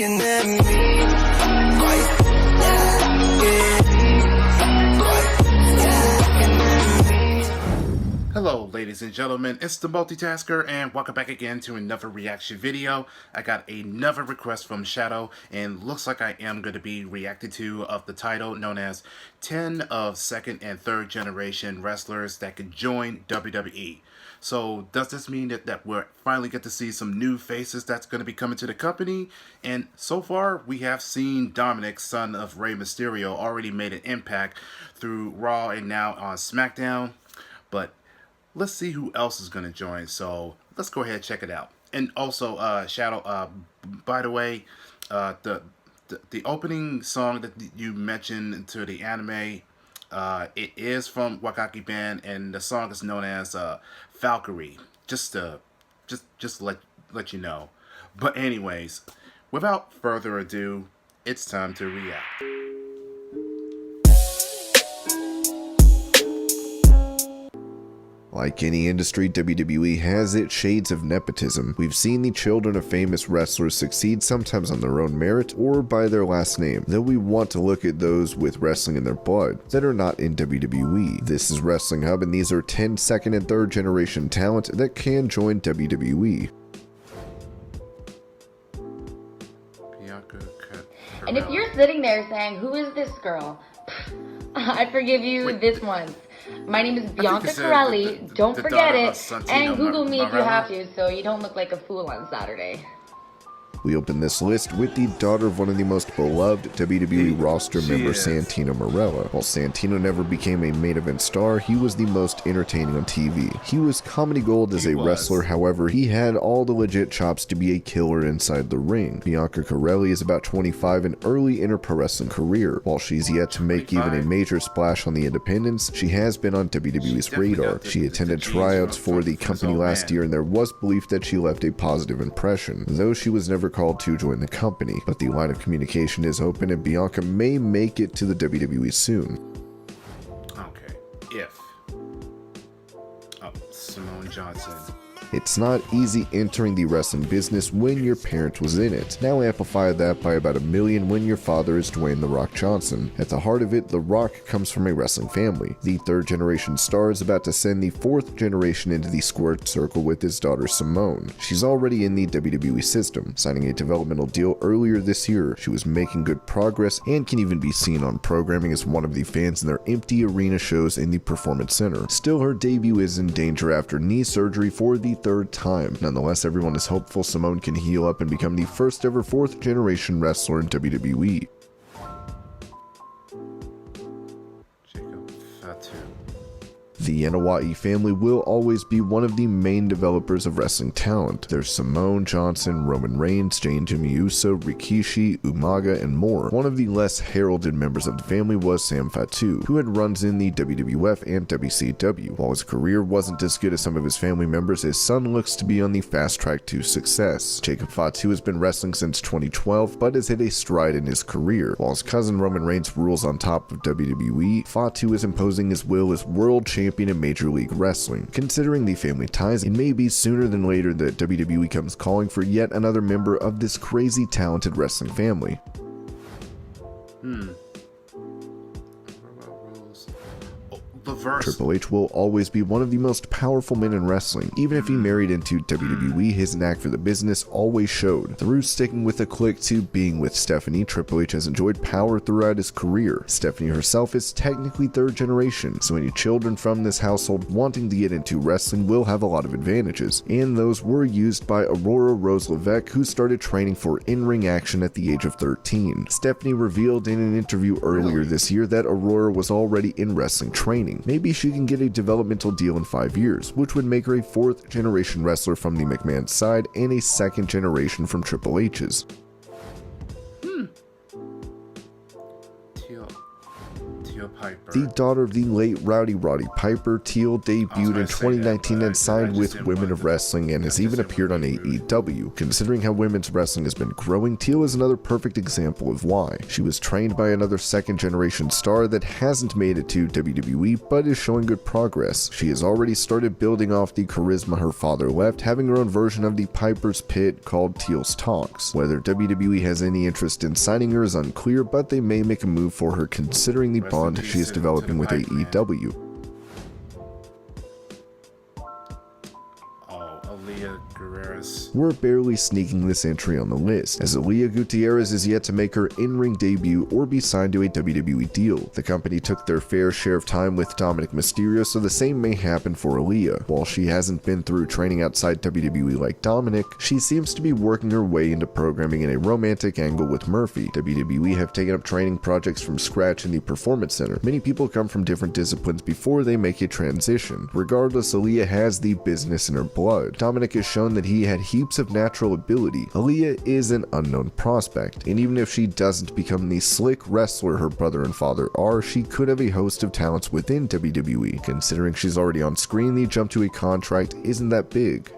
looking at me. Hello ladies and gentlemen, it's the Multitasker and welcome back again to another reaction video. I got another request from Shadow and looks like I am going to be reacting to of the title known as 10 of second and third generation wrestlers that could join WWE. So does this mean that we're finally get to see some new faces that's going to be coming to the company? And so far we have seen Dominic, son of Rey Mysterio, already made an impact through Raw and now on SmackDown. But let's see who else is going to join, so let's go ahead and check it out. And also, Shadow, by the way, the opening song that you mentioned to the anime, it is from Wakaki Band, and the song is known as Valkyrie. Just let you know. But anyways, without further ado, it's time to react. Like any industry, WWE has its shades of nepotism. We've seen the children of famous wrestlers succeed sometimes on their own merit or by their last name, though we want to look at those with wrestling in their blood that are not in WWE. This is Wrestling Hub, and these are 10 second and third generation talent that can join WWE. And if you're sitting there saying, who is this girl? I forgive you this once. My name is Bianca Corelli, don't forget it, and Google me if you have to, so you don't look like a fool on Saturday. We open this list with the daughter of one of the most beloved WWE roster members, Santino Marella. While Santino never became a main event star, he was the most entertaining on TV. He was comedy gold as a wrestler, however, he had all the legit chops to be a killer inside the ring. Bianca Corelli is about 25 and early in her pro wrestling career. While she's yet to make even a major splash on the independents, she has been on WWE's radar. She attended tryouts for the company last year, and there was belief that she left a positive impression, though she was never called to join the company. But the line of communication is open, and Bianca may make it to the WWE soon. Okay, if Simone Johnson. It's not easy entering the wrestling business when your parent was in it. Now amplify that by about 1 million when your father is Dwayne "The Rock" Johnson. At the heart of it, The Rock comes from a wrestling family. The third generation star is about to send the fourth generation into the squared circle with his daughter Simone. She's already in the WWE system, signing a developmental deal earlier this year. She was making good progress and can even be seen on programming as one of the fans in their empty arena shows in the Performance Center. Still, her debut is in danger after knee surgery for the third time. Nonetheless, everyone is hopeful Simone can heal up and become the first ever fourth generation wrestler in WWE. The Yanawai family will always be one of the main developers of wrestling talent. There's Simone Johnson, Roman Reigns, Jimmy Uso, Rikishi, Umaga, and more. One of the less heralded members of the family was Sam Fatu, who had runs in the WWF and WCW. While his career wasn't as good as some of his family members, his son looks to be on the fast track to success. Jacob Fatu has been wrestling since 2012, but has hit a stride in his career. While his cousin Roman Reigns rules on top of WWE, Fatu is imposing his will as world champion in Major League Wrestling. Considering the family ties, it may be sooner than later that WWE comes calling for yet another member of this crazy talented wrestling family. Triple H will always be one of the most powerful men in wrestling. Even if he married into WWE, his knack for the business always showed. Through sticking with the clique to being with Stephanie, Triple H has enjoyed power throughout his career. Stephanie herself is technically third generation, so any children from this household wanting to get into wrestling will have a lot of advantages, and those were used by Aurora Rose Levesque, who started training for in-ring action at the age of 13. Stephanie revealed in an interview earlier this year that Aurora was already in wrestling training. Maybe she can get a developmental deal in 5 years, which would make her a fourth generation wrestler from the McMahon side and a second generation from Triple H's. Piper. The daughter of the late Roddy Piper, Teal debuted in 2019 and signed with Women of Wrestling and has even appeared on AEW. Considering how women's wrestling has been growing, Teal is another perfect example of why. She was trained by another second-generation star that hasn't made it to WWE but is showing good progress. She has already started building off the charisma her father left, having her own version of the Piper's Pit called Teal's Talks. Whether WWE has any interest in signing her is unclear, but they may make a move for her considering the bond she is developing with AEW. We're barely sneaking this entry on the list, as Aaliyah Gutierrez is yet to make her in-ring debut or be signed to a WWE deal. The company took their fair share of time with Dominic Mysterio, so the same may happen for Aaliyah. While she hasn't been through training outside WWE like Dominic, she seems to be working her way into programming in a romantic angle with Murphy. WWE have taken up training projects from scratch in the Performance Center. Many people come from different disciplines before they make a transition. Regardless, Aaliyah has the business in her blood. Dominic has shown that he had heaps of natural ability. Aaliyah is an unknown prospect, and even if she doesn't become the slick wrestler her brother and father are, she could have a host of talents within WWE. Considering she's already on screen, the jump to a contract isn't that big.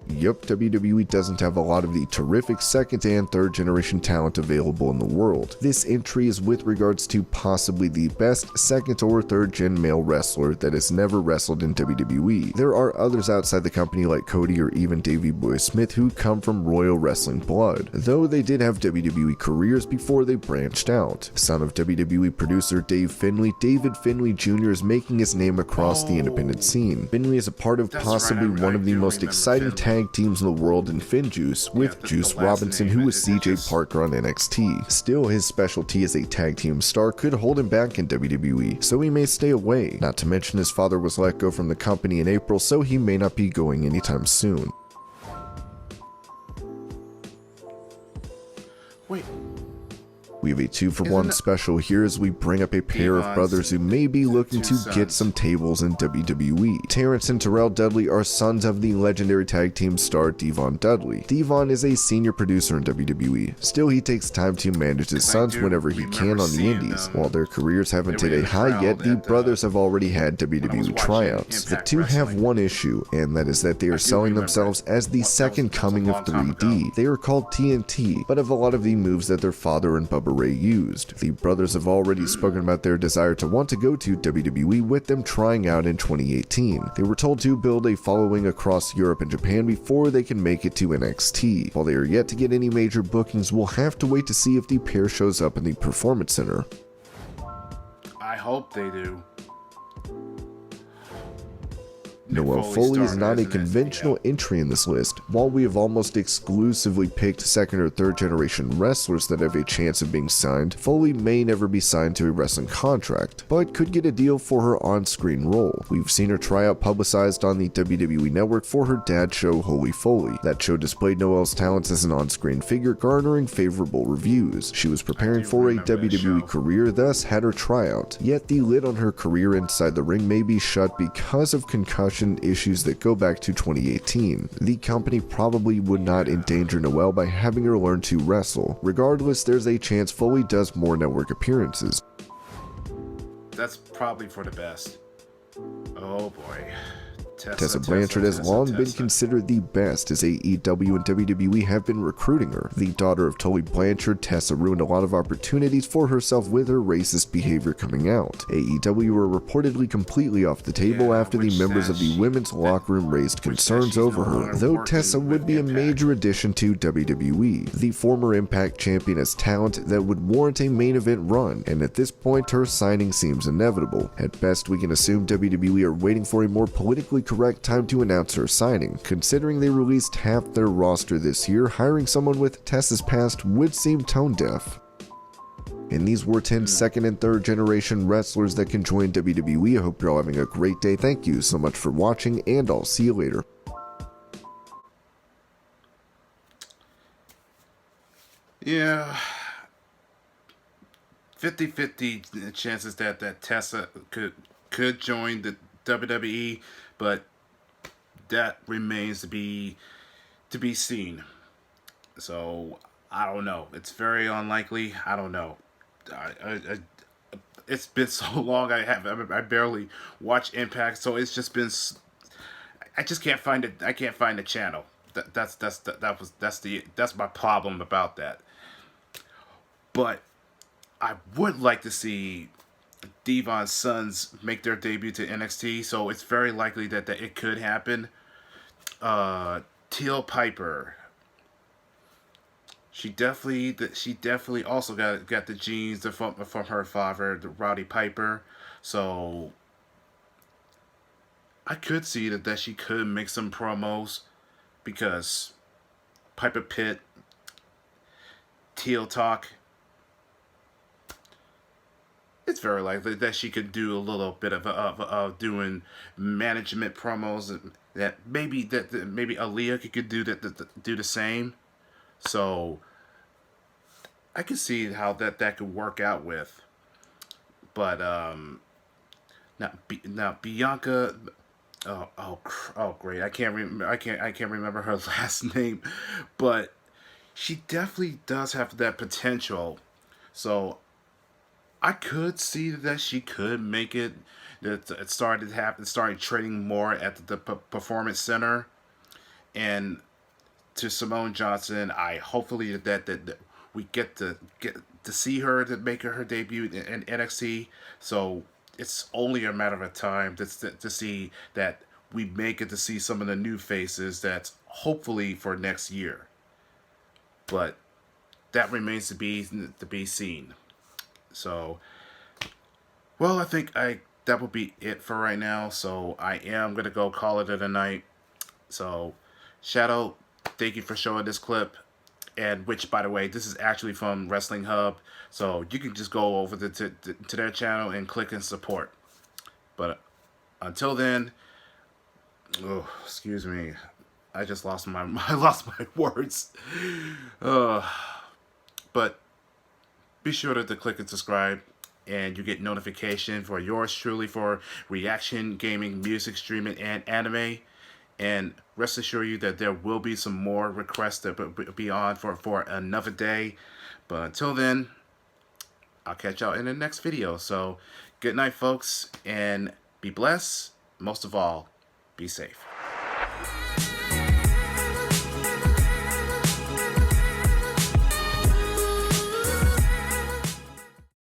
Yup, WWE doesn't have a lot of the terrific second and third generation talent available in the world. This entry is with regards to possibly the best second or third gen male wrestler that has never wrestled in WWE. There are others outside the company like Cody or even Davey Boy Smith who come from royal wrestling blood, though they did have WWE careers before they branched out. Son of WWE producer David Finlay Jr. is making his name across the independent scene. Finlay is a part of possibly one of the most exciting tag teams in the world in FinJuice, with Juice Robinson, who was CJ Parker on NXT. Still, his specialty as a tag team star could hold him back in WWE, so he may stay away. Not to mention his father was let go from the company in April, so he may not be going anytime soon. Wait. We have a 2-for-1 special here as we bring up a pair of brothers who may be looking to get some tables in WWE. Terrence and Terrell Dudley are sons of the legendary tag team star Devon Dudley. Devon is a senior producer in WWE. Still, he takes time to manage his sons whenever he can on the indies. While their careers haven't hit a high yet, the brothers have already had WWE tryouts. The two have one issue, and that is that they are selling themselves as the second coming of 3D. They are called TNT, but have a lot of the moves that their father and Bubba Ray used. The brothers have already spoken about their desire to want to go to WWE, with them trying out in 2018. They were told to build a following across Europe and Japan before they can make it to NXT. While they are yet to get any major bookings, we'll have to wait to see if the pair shows up in the Performance Center. I hope they do. Noelle Foley is not a conventional entry in this list. While we have almost exclusively picked second or third generation wrestlers that have a chance of being signed, Foley may never be signed to a wrestling contract, but could get a deal for her on-screen role. We've seen her tryout publicized on the WWE Network for her dad show Holy Foley. That show displayed Noelle's talents as an on-screen figure, garnering favorable reviews. She was preparing for a WWE career, thus had her tryout. Yet the lid on her career inside the ring may be shut because of concussion issues that go back to 2018. The company probably would not endanger Noelle by having her learn to wrestle. Regardless, there's a chance Foley does more network appearances. That's probably for the best. Oh boy. Tessa Blanchard has long been considered the best, as AEW and WWE have been recruiting her. The daughter of Tully Blanchard, Tessa ruined a lot of opportunities for herself with her racist behavior coming out. AEW were reportedly completely off the table after the members of the women's locker room raised concerns over her, though Tessa would be a major addition to WWE. The former Impact champion has talent that would warrant a main event run, and at this point her signing seems inevitable. At best, we can assume WWE are waiting for a more politically correct time to announce her signing. Considering they released half their roster this year, hiring someone with Tessa's past would seem tone deaf. And these were 10 second and third generation wrestlers that can join WWE. I hope you're all having a great day. Thank you so much for watching, and I'll see you later. Yeah. 50-50 chances that Tessa could join the WWE, but that remains to be seen. So I don't know. It's very unlikely. I don't know. I it's been so long. I barely watch Impact, so it's just been. I just can't find it. I can't find the channel. That's my problem about that. But I would like to see Devon's sons make their debut to NXT, so it's very likely that it could happen. Teal Piper, she definitely also got the genes from her father, the Roddy Piper. So I could see that she could make some promos because Piper Pit, Teal Talk, it's very likely that she could do a little bit of doing management promos that maybe Aaliyah could do the same. So I can see how that could work out with. But now Bianca. Oh, great! I can't remember her last name, but she definitely does have that potential. So I could see that she could make it. That it started training more at the performance center, and to Simone Johnson, I hopefully that we get to see her to make her debut in NXT. So it's only a matter of time to see that we make it to see some of the new faces. That's hopefully for next year, but that remains to be seen. So, well, I think that will be it for right now. So I am gonna go call it a night. So, Shadow, thank you for showing this clip. And which, by the way, this is actually from Wrestling Hub. So you can just go over to their channel and click and support. But until then, oh, excuse me, I just lost my I lost my words. Uh, but be sure to click and subscribe, and you get notification for yours truly for reaction, gaming, music, streaming, and anime. And rest assure you that there will be some more requests that will be on for another day. But until then, I'll catch y'all in the next video. So good night, folks, and be blessed. Most of all, be safe.